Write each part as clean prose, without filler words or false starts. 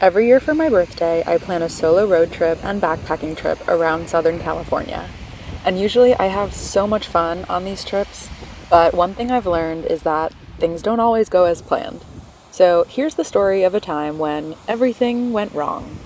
Every year for my birthday, I plan a solo road trip and backpacking trip around Southern California. And usually I have so much fun on these trips, but one thing I've learned is that things don't always go as planned. So here's the story of a time when everything went wrong.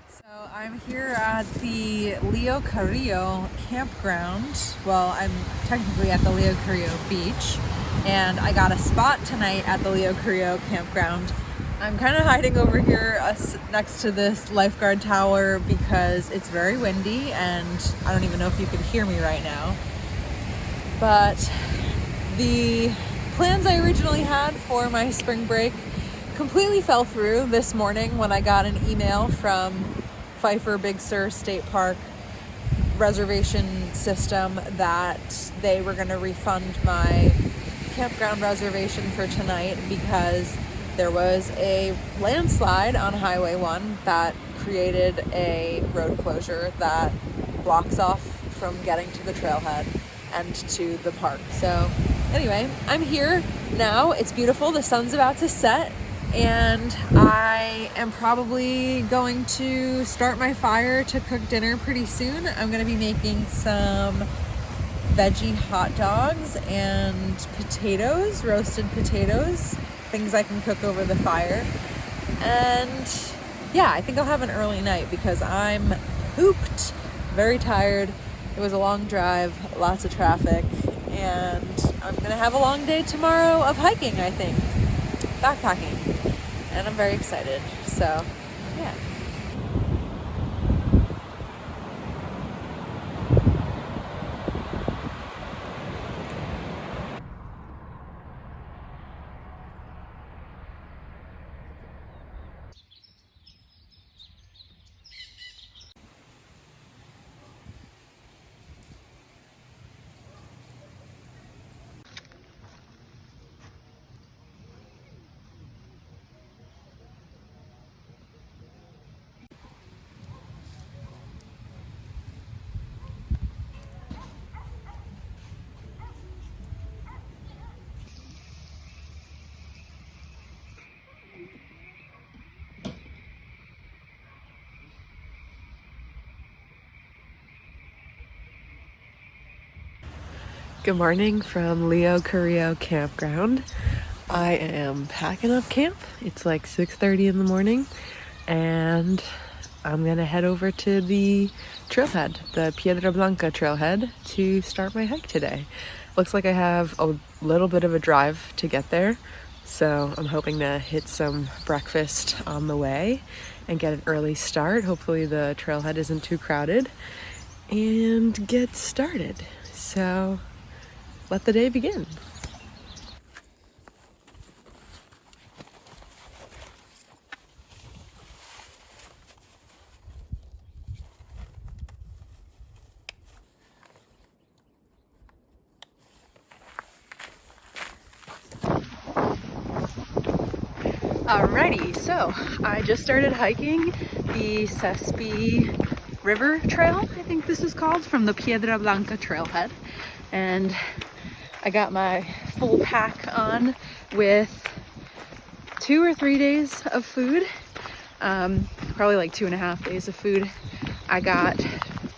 So I'm here at the Leo Carrillo campground. Well, I'm technically at the Leo Carrillo beach, and I got a spot tonight at the Leo Carrillo campground. I'm kind of hiding over here next to this lifeguard tower because it's very windy and I don't even know if you can hear me right now. But the plans I originally had for my spring break completely fell through this morning when I got an email from Pfeiffer Big Sur State Park reservation system that they were going to refund my campground reservation for tonight because there was a landslide on Highway 1 that created a road closure that blocks off from getting to the trailhead and to the park. So anyway, I'm here now. It's beautiful. The sun's about to set, and I am probably going to start my fire to cook dinner pretty soon. I'm going to be making some veggie hot dogs and potatoes, roasted potatoes, things I can cook over the fire. And yeah, I think I'll have an early night because I'm pooped, very tired. It was a long drive, lots of traffic, and I'm gonna have a long day tomorrow of hiking, I think, backpacking, and I'm very excited. So yeah. Good morning from Leo Carrillo campground. I am packing up camp. It's like 6:30 in the morning, and I'm gonna head over to the trailhead, the Pedra Blanca trailhead, to start my hike today. Looks like I have a little bit of a drive to get there, so I'm hoping to hit some breakfast on the way and get an early start. Hopefully the trailhead isn't too crowded, and get started. So let the day begin. Alrighty, so I just started hiking the Sespe River trail, I think this is called, from the Pedra Blanca trailhead. And I got my full pack on with 2 or 3 days of food, probably like 2.5 days of food. I got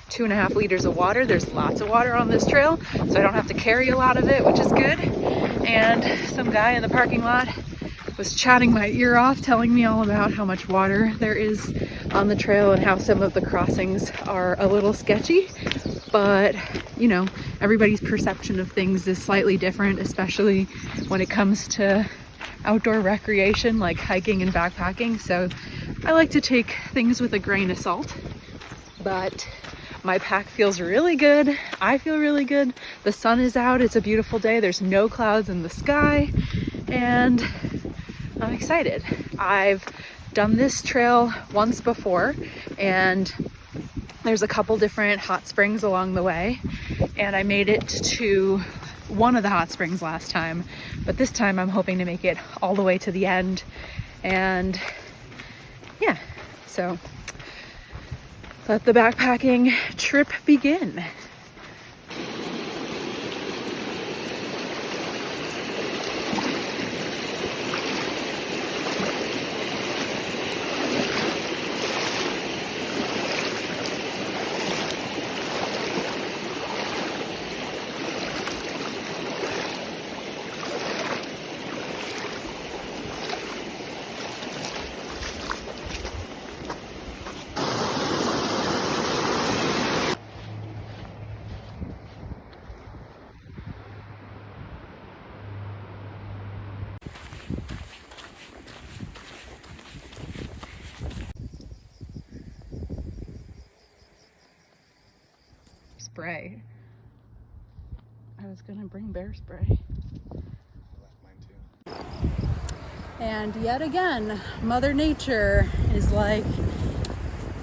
2.5 liters of water. There's lots of water on this trail, so I don't have to carry a lot of it, which is good. And some guy in the parking lot was chatting my ear off, telling me all about how much water there is on the trail and how some of the crossings are a little sketchy. But, you know, everybody's perception of things is slightly different, especially when it comes to outdoor recreation like hiking and backpacking. So I like to take things with a grain of salt. But my pack feels really good. I feel really good. The sun is out. It's a beautiful day. There's no clouds in the sky. And I'm excited. I've done this trail once before, and there's a couple different hot springs along the way, and I made it to one of the hot springs last time, but this time I'm hoping to make it all the way to the end. And yeah, so let the backpacking trip begin. spray. I was gonna bring bear spray. I left mine too. And yet again, Mother Nature is like,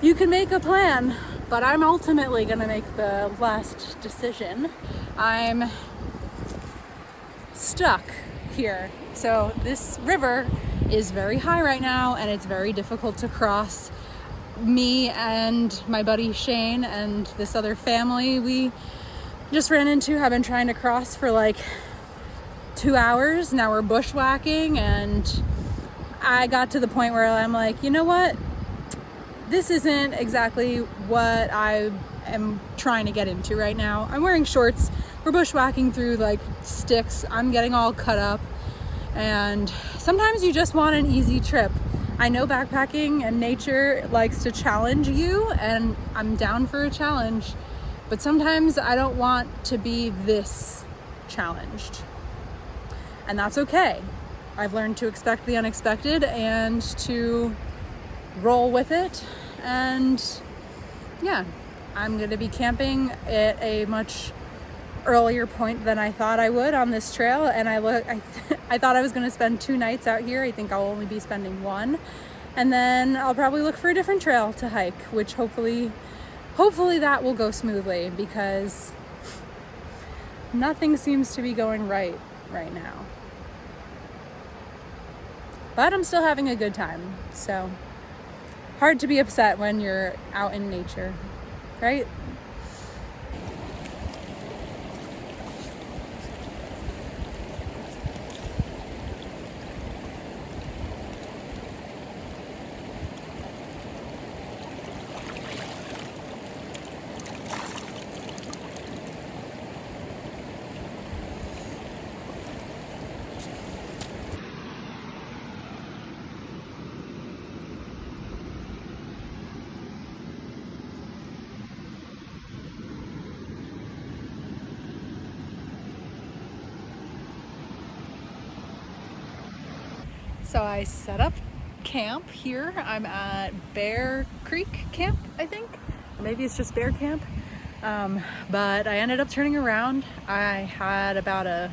you can make a plan, but I'm ultimately gonna make the last decision. I'm stuck here. So this river is very high right now and it's very difficult to cross. Me and my buddy Shane and this other family we just ran into have been trying to cross for like 2 hours. Now we're bushwhacking, and I got to the point where I'm like, you know what? This isn't exactly what I am trying to get into right now. I'm wearing shorts. We're bushwhacking through like sticks. I'm getting all cut up, and sometimes you just want an easy trip. I know backpacking and nature likes to challenge you, and I'm down for a challenge, but sometimes I don't want to be this challenged. And that's okay. I've learned to expect the unexpected and to roll with it. And yeah, I'm gonna be camping at a much earlier point than I thought I would on this trail, and I thought I was going to spend 2 nights out here. I think I'll only be spending 1, and then I'll probably look for a different trail to hike, which hopefully that will go smoothly, because nothing seems to be going right now. But I'm still having a good time, so hard to be upset when you're out in nature, right? So I set up camp here. I'm at Bear Creek Camp, I think. Or maybe it's just Bear Camp. But I ended up turning around. I had about a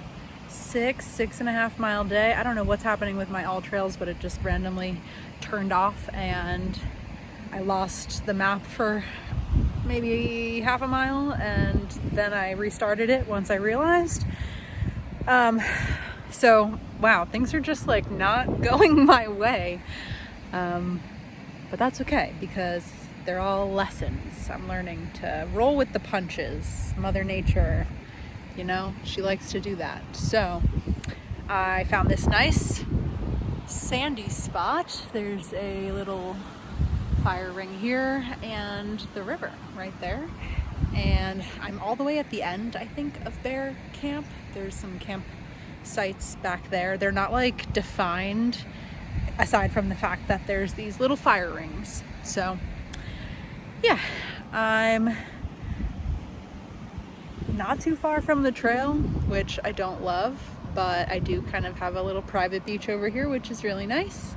6.5 mile day. I don't know what's happening with my all trails, but it just randomly turned off and I lost the map for maybe half a mile, and then I restarted it once I realized. So wow, things are just like not going my way. But that's okay, because they're all lessons. I'm learning to roll with the punches. Mother Nature, you know, she likes to do that. So I found this nice sandy spot. There's a little fire ring here and the river right there. And I'm all the way at the end, I think, of Bear Camp. There's some camp sites back there. They're not like defined, aside from the fact that there's these little fire rings. So yeah, I'm not too far from the trail, which I don't love, but I do kind of have a little private beach over here, which is really nice.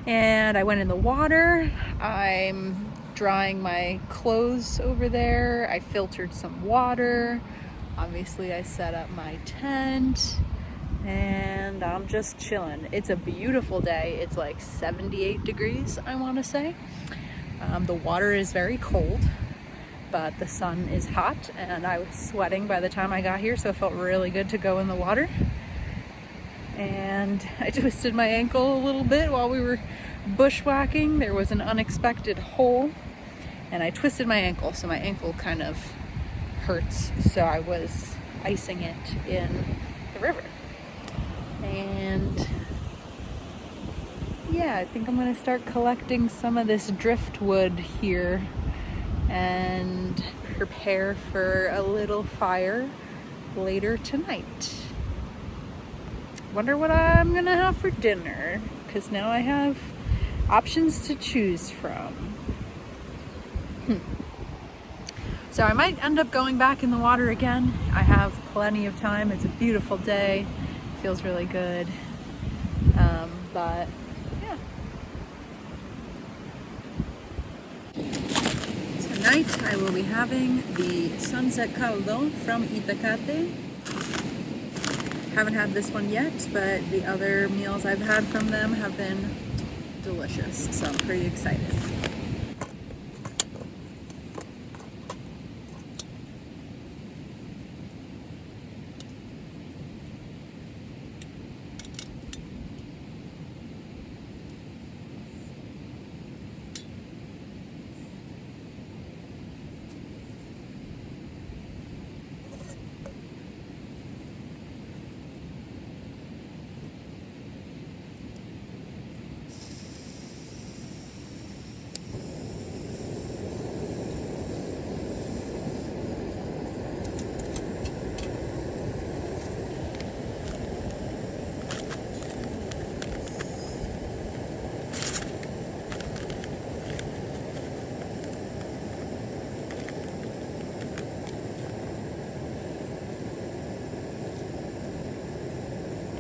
And I went in the water. I'm drying my clothes over there. I filtered some water. Obviously I set up my tent and I'm just chilling. It's a beautiful day. It's like 78 degrees, I want to say. The water is very cold, but the sun is hot, and I was sweating by the time I got here, so it felt really good to go in the water. And I twisted my ankle a little bit while we were bushwhacking. There was an unexpected hole and I twisted my ankle, so my ankle kind of hurts. So I was icing it in the river. And yeah, I think I'm gonna start collecting some of this driftwood here and prepare for a little fire later tonight. Wonder what I'm gonna have for dinner, because now I have options to choose from. So I might end up going back in the water again. I have plenty of time. It's a beautiful day. Feels really good. But yeah. So Tonight I will be having the sunset caldo from Itacate. Haven't had this one yet, but the other meals I've had from them have been delicious, so I'm pretty excited.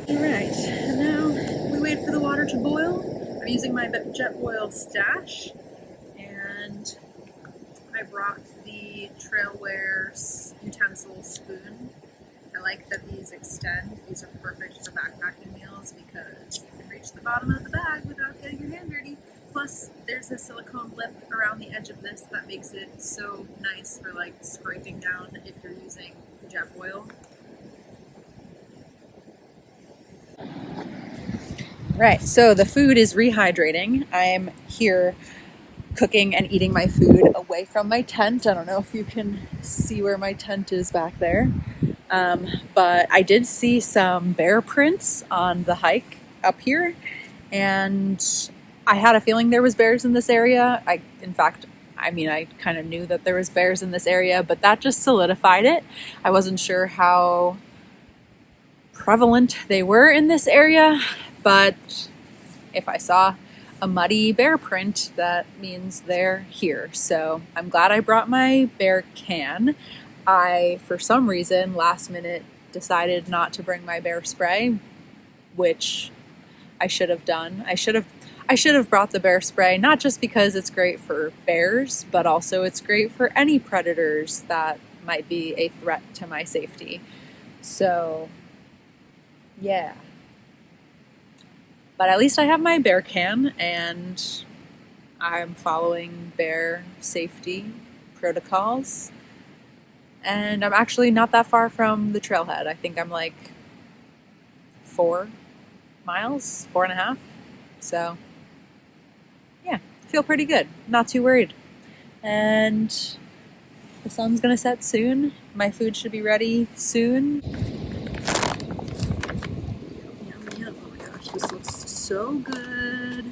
Alright, and now we wait for the water to boil. I'm using my Jetboil stash, and I brought the Trailwear utensil spoon. I like that these extend. These are perfect for backpacking meals because you can reach the bottom of the bag without getting your hand dirty. Plus, there's a silicone lip around the edge of this that makes it so nice for like scraping down if you're using Jetboil. Right, so the food is rehydrating. I'm here cooking and eating my food away from my tent. I don't know if you can see where my tent is back there. But I did see some bear prints on the hike up here, and I had a feeling there was bears in this area. I kind of knew that there was bears in this area, but that just solidified it. I wasn't sure how prevalent they were in this area, but if I saw a muddy bear print, that means they're here. So I'm glad I brought my bear can. I, for some reason, last minute decided not to bring my bear spray, which I should have done. I should have brought the bear spray, not just because it's great for bears, but also it's great for any predators that might be a threat to my safety. So, yeah. But at least I have my bear can, and I'm following bear safety protocols. And I'm actually not that far from the trailhead. I think I'm like 4 miles, 4.5. So, yeah, feel pretty good. Not too worried. And the sun's gonna set soon. My food should be ready soon. Yum, yum. Oh my gosh, this looks so good.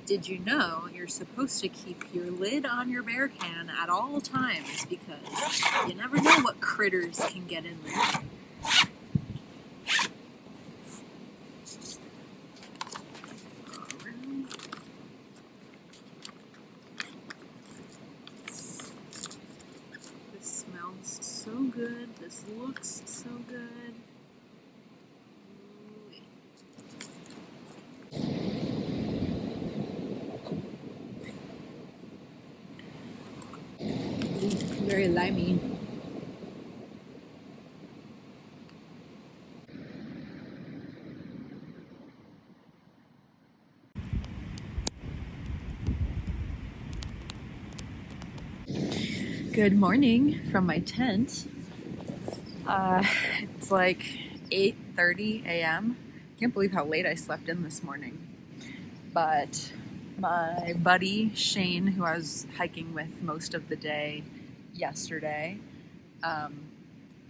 Did you know you're supposed to keep your lid on your bear can at all times because you never know what critters can get in there. This smells so good. This looks so good. Very limey. Good morning from my tent. It's like 8:30 a.m. Can't believe how late I slept in this morning. But my buddy Shane, who I was hiking with most of the day yesterday,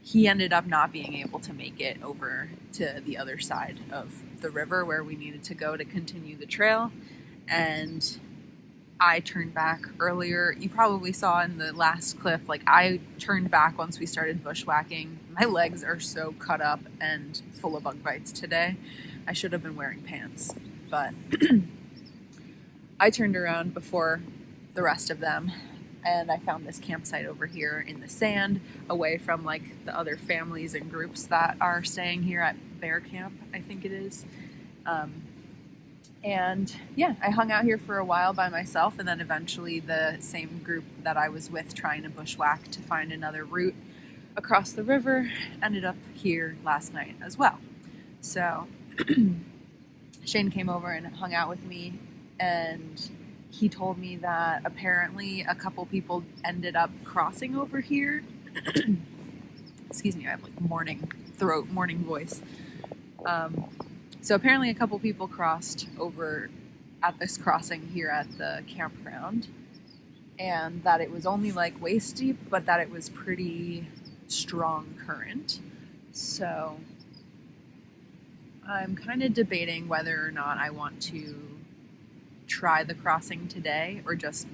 he ended up not being able to make it over to the other side of the river where we needed to go to continue the trail. And I turned back earlier. You probably saw in the last clip, like I turned back once we started bushwhacking. My legs are so cut up and full of bug bites today. I should have been wearing pants, but I turned around before the rest of them and I found this campsite over here in the sand, away from like the other families and groups that are staying here at Bear Camp, I think it is. And yeah, I hung out here for a while by myself, and then eventually the same group that I was with trying to bushwhack to find another route across the river ended up here last night as well. So Shane came over and hung out with me, and he told me that apparently a couple people ended up crossing over here. Excuse me, I have like morning voice. So apparently a couple people crossed over at this crossing here at the campground, and that it was only like waist deep, but that it was pretty strong current. So I'm kind of debating whether or not I want to try the crossing today or just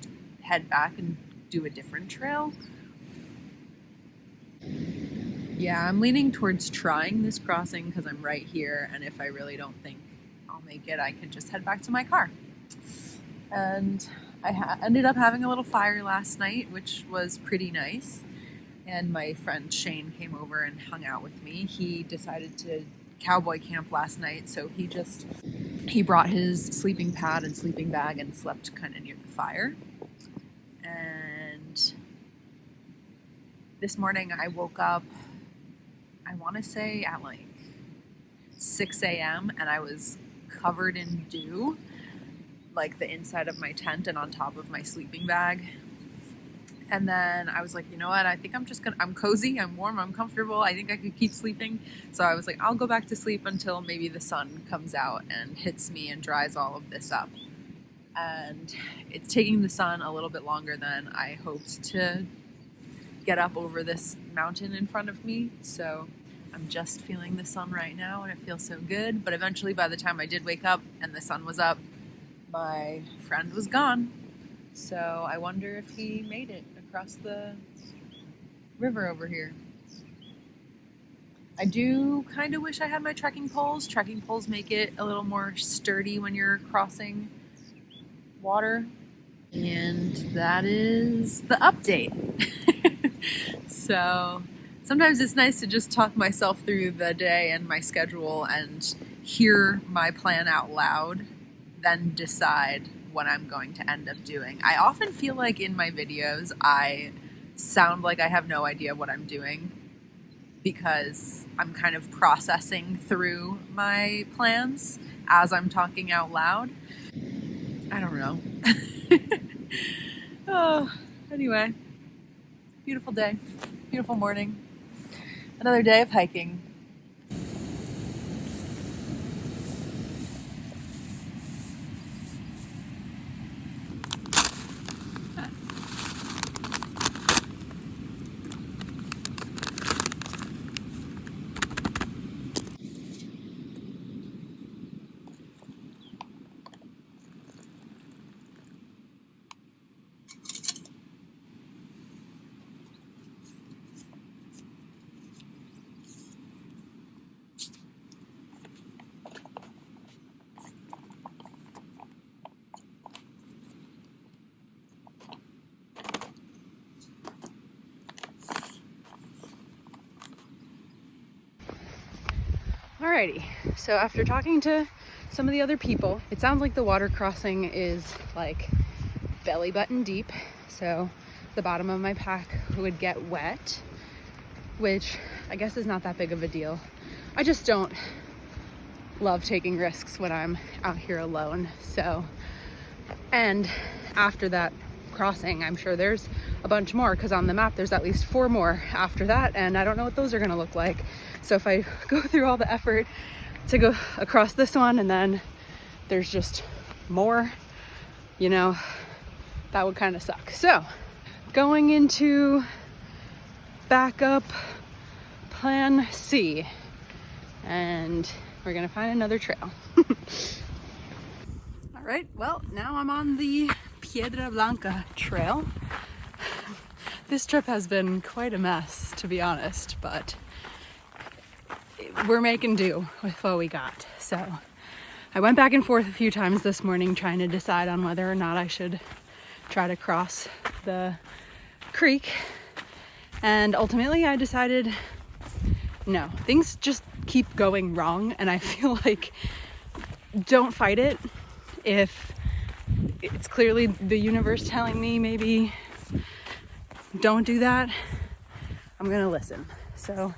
head back and do a different trail. Yeah, I'm leaning towards trying this crossing because I'm right here, and if I really don't think I'll make it, I can just head back to my car. And I ended up having a little fire last night, which was pretty nice. And my friend Shane came over and hung out with me. He decided to cowboy camp last night, so he brought his sleeping pad and sleeping bag and slept kind of near the fire. And this morning I woke up, I want to say at like 6 a.m. and I was covered in dew, like the inside of my tent and on top of my sleeping bag. And then I was like, you know what, I think I'm cozy, I'm warm, I'm comfortable, I think I could keep sleeping. So I was like, I'll go back to sleep until maybe the sun comes out and hits me and dries all of this up. And it's taking the sun a little bit longer than I hoped to get up over this mountain in front of me. So I'm just feeling the sun right now, and it feels so good. But eventually, by the time I did wake up and the sun was up, my friend was gone. So I wonder if he made it across the river over here. I do kind of wish I had my trekking poles. Trekking poles make it a little more sturdy when you're crossing water. And that is the update. So sometimes it's nice to just talk myself through the day and my schedule and hear my plan out loud, then decide what I'm going to end up doing. I often feel like in my videos I sound like I have no idea what I'm doing because I'm kind of processing through my plans as I'm talking out loud. I don't know. Oh, anyway, beautiful day, beautiful morning, another day of hiking. Alrighty, so after talking to some of the other people, it sounds like the water crossing is like belly button deep, so the bottom of my pack would get wet, which I guess is not that big of a deal. I just don't love taking risks when I'm out here alone. So, and after that crossing, I'm sure there's a bunch more, because on the map there's at least 4 more after that, and I don't know what those are going to look like. So if I go through all the effort to go across this one and then there's just more, you know, that would kind of suck. So going into backup plan C, and we're gonna find another trail. All right, well, now I'm on the Pedra Blanca trail. This trip has been quite a mess, to be honest, but we're making do with what we got. So I went back and forth a few times this morning trying to decide on whether or not I should try to cross the creek, and ultimately I decided no, things just keep going wrong, and I feel like don't fight it. If it's clearly the universe telling me maybe don't do that, I'm gonna listen. So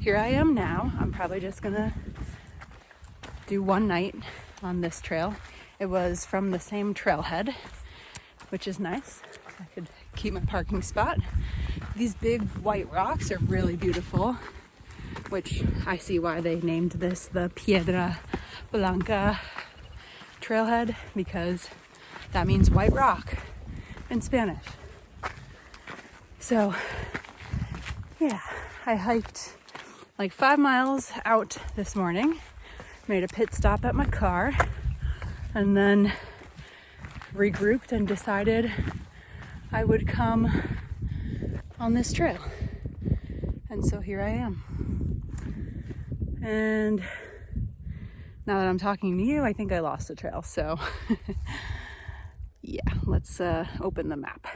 here I am now. I'm probably just gonna do one night on this trail. It was from the same trailhead, which is nice. I could keep my parking spot. These big white rocks are really beautiful, which I see why they named this the Pedra, Blanca trailhead, because that means white rock in Spanish. So yeah, I hiked like 5 miles out this morning, made a pit stop at my car, and then regrouped and decided I would come on this trail. And so here I am. And now that I'm talking to you, I think I lost the trail. So yeah, let's open the map.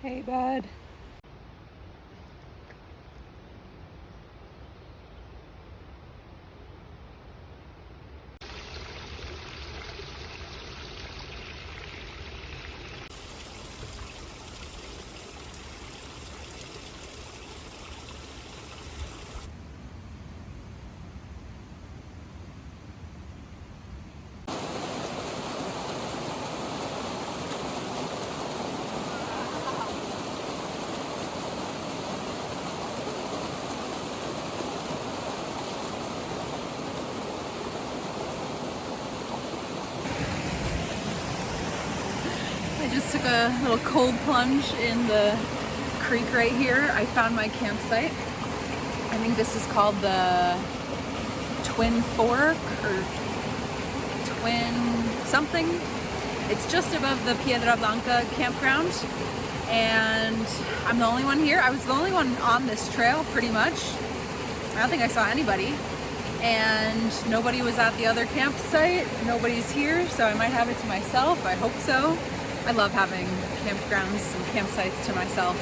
Hey, bud. I just took a little cold plunge in the creek right here. I found my campsite. I think this is called the Twin Fork or Twin something. It's just above the Pedra Blanca campground, and I'm the only one here. I was the only one on this trail pretty much. I don't think I saw anybody, and nobody was at the other campsite. Nobody's here, so I might have it to myself. I hope so. I love having campgrounds and campsites to myself.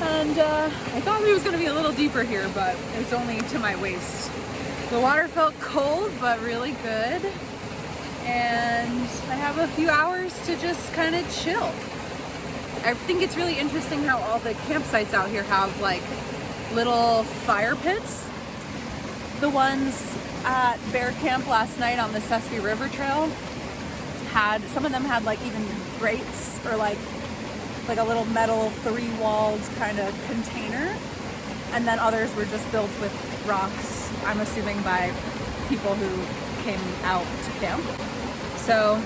And I thought it was going to be a little deeper here, but it was only to my waist. The water felt cold, but really good. And I have a few hours to just kind of chill. I think it's really interesting how all the campsites out here have like little fire pits. The ones at Bear Camp last night on the Sespe River trail some of them had like even grates or like a little metal 3-walled kind of container, and then others were just built with rocks, I'm assuming by people who came out to camp. So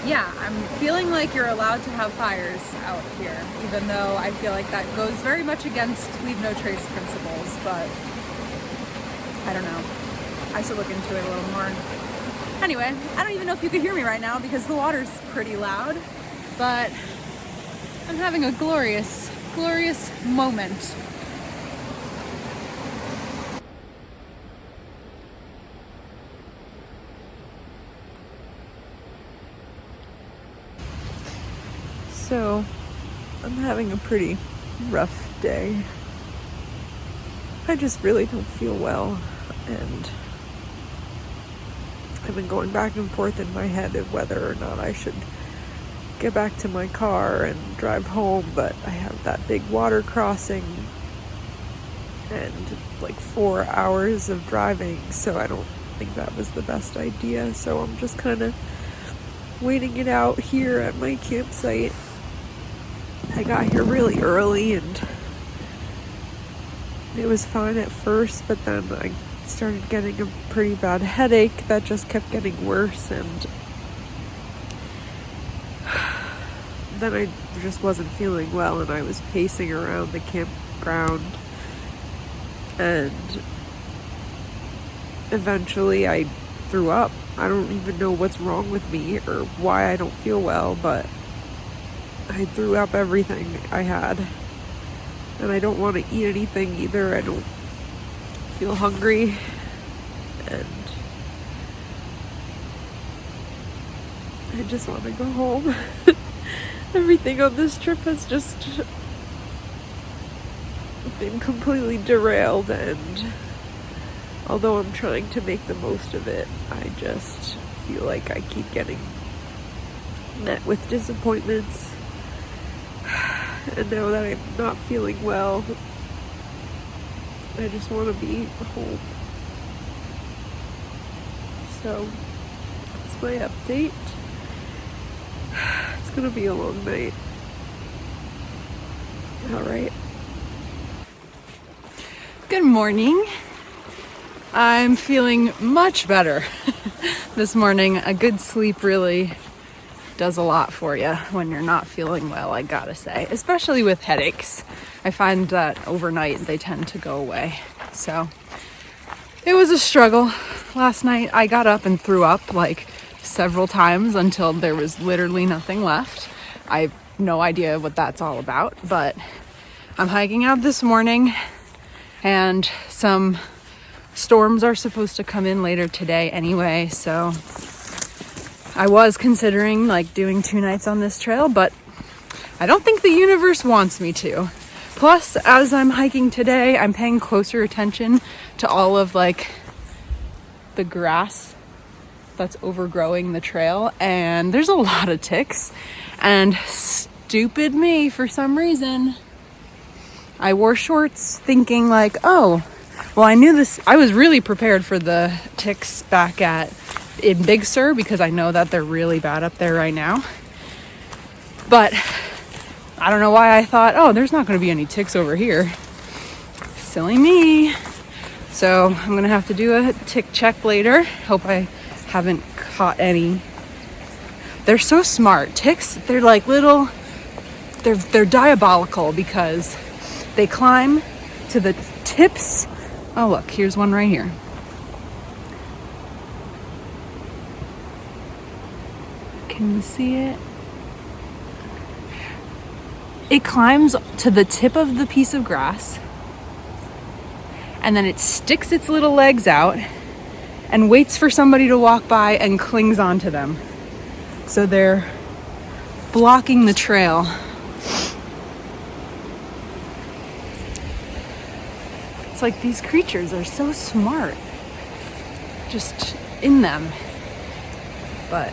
yeah, I'm feeling like you're allowed to have fires out here, even though I feel like that goes very much against leave no trace principles, but I don't know. I should look into it a little more. Anyway, I don't even know if you could hear me right now because the water's pretty loud, but I'm having a glorious, glorious moment. So, I'm having a pretty rough day. I just really don't feel well, and I've been going back and forth in my head of whether or not I should get back to my car and drive home, but I have that big water crossing and like 4 hours of driving, so I don't think that was the best idea. So I'm just kind of waiting it out here at my campsite. I got here really early and it was fine at first, but then I started getting a pretty bad headache that just kept getting worse, and then I just wasn't feeling well, and I was pacing around the campground, and eventually I threw up. I don't even know what's wrong with me or why I don't feel well, but I threw up everything I had, And I don't want to eat anything either. I don't feel hungry. And I just want to go home. Everything on this trip has just been completely derailed, and although I'm trying to make the most of it, I just feel like I keep getting met with disappointments. And now that I'm not feeling well, I just want to be home. So that's my update. It's gonna be a long night. All right. Good morning. I'm feeling much better this morning. A good sleep really does a lot for you when you're not feeling well, I gotta say, especially with headaches. I find that overnight they tend to go away. So it was a struggle. Last night I got up and threw up like several times until there was literally nothing left. I have no idea what that's all about, but I'm hiking out this morning, and some storms are supposed to come in later today anyway, so I was considering like doing 2 nights on this trail, but I don't think the universe wants me to. Plus, as I'm hiking today, I'm paying closer attention to all of like the grass that's overgrowing the trail, and there's a lot of ticks. And stupid me, for some reason, I wore shorts thinking like, oh, well, I knew this. I was really prepared for the ticks back in Big Sur because I know that they're really bad up there right now. But I don't know why I thought, oh, there's not going to be any ticks over here. Silly me. So I'm going to have to do a tick check later. Hope I haven't caught any. They're so smart. Ticks, they're like little, they're diabolical because they climb to the tips. Oh, look, here's one right here. Can you see it? It climbs to the tip of the piece of grass, and then it sticks its little legs out and waits for somebody to walk by and clings onto them. So they're blocking the trail. It's like these creatures are so smart, just in them. But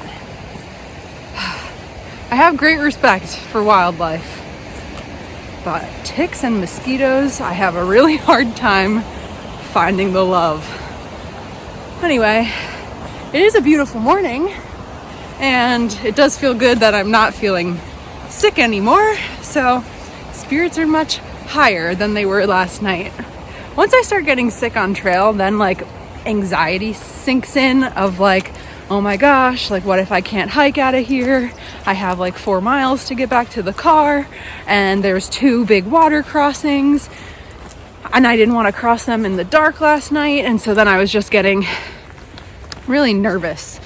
I have great respect for wildlife. But ticks and mosquitoes, I have a really hard time finding the love. Anyway, it is a beautiful morning, and it does feel good that I'm not feeling sick anymore. So spirits are much higher than they were last night. Once I start getting sick on trail, then like anxiety sinks in of like, oh my gosh, like what if I can't hike out of here? I have like 4 miles to get back to the car, and there's 2 big water crossings, and I didn't want to cross them in the dark last night. And so then I was just getting really nervous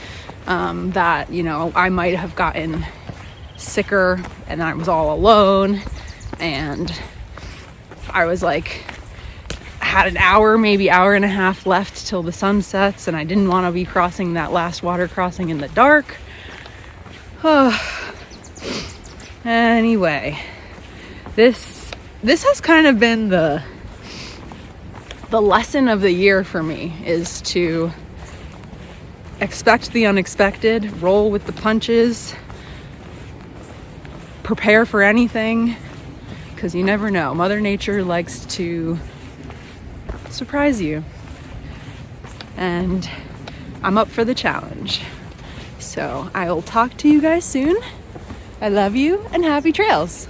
that, you know, I might have gotten sicker and I was all alone, and I was like, had an hour, maybe hour and a half left till the sun sets, and I didn't want to be crossing that last water crossing in the dark. Anyway, this has kind of been the lesson of the year for me, is to expect the unexpected, roll with the punches, prepare for anything, because you never know. Mother Nature likes to surprise you, and I'm up for the challenge. So I will talk to you guys soon. I love you, and happy trails.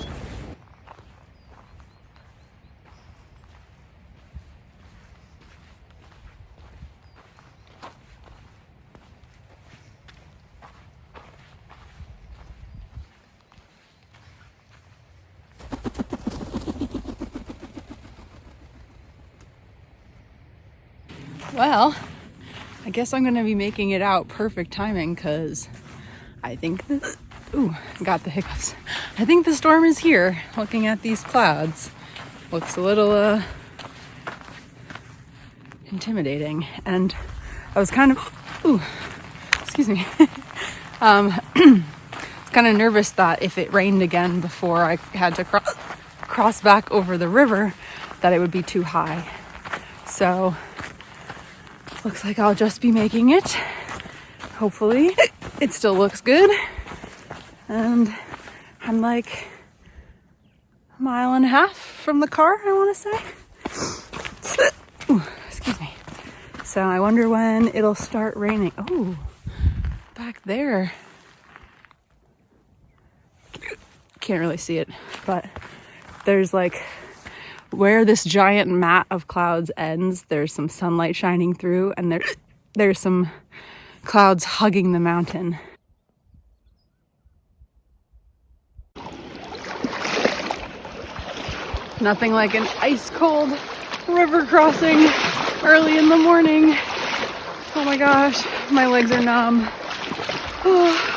Well, I guess I'm gonna be making it out perfect timing, because I think this, got the hiccups. I think the storm is here, looking at these clouds. looks a little intimidating. And I was kind of, ooh, excuse me, kind of nervous that if it rained again before I had to cross back over the river, that it would be too high. So looks like I'll just be making it. Hopefully it still looks good. And I'm like a mile and a half from the car, I want to say. Ooh, excuse me. So I wonder when it'll start raining. Oh, back there. Can't really see it, but there's like where this giant mat of clouds ends, there's some sunlight shining through, and there's some clouds hugging the mountain. Nothing like an ice cold river crossing early in the morning. Oh my gosh, my legs are numb. Oh.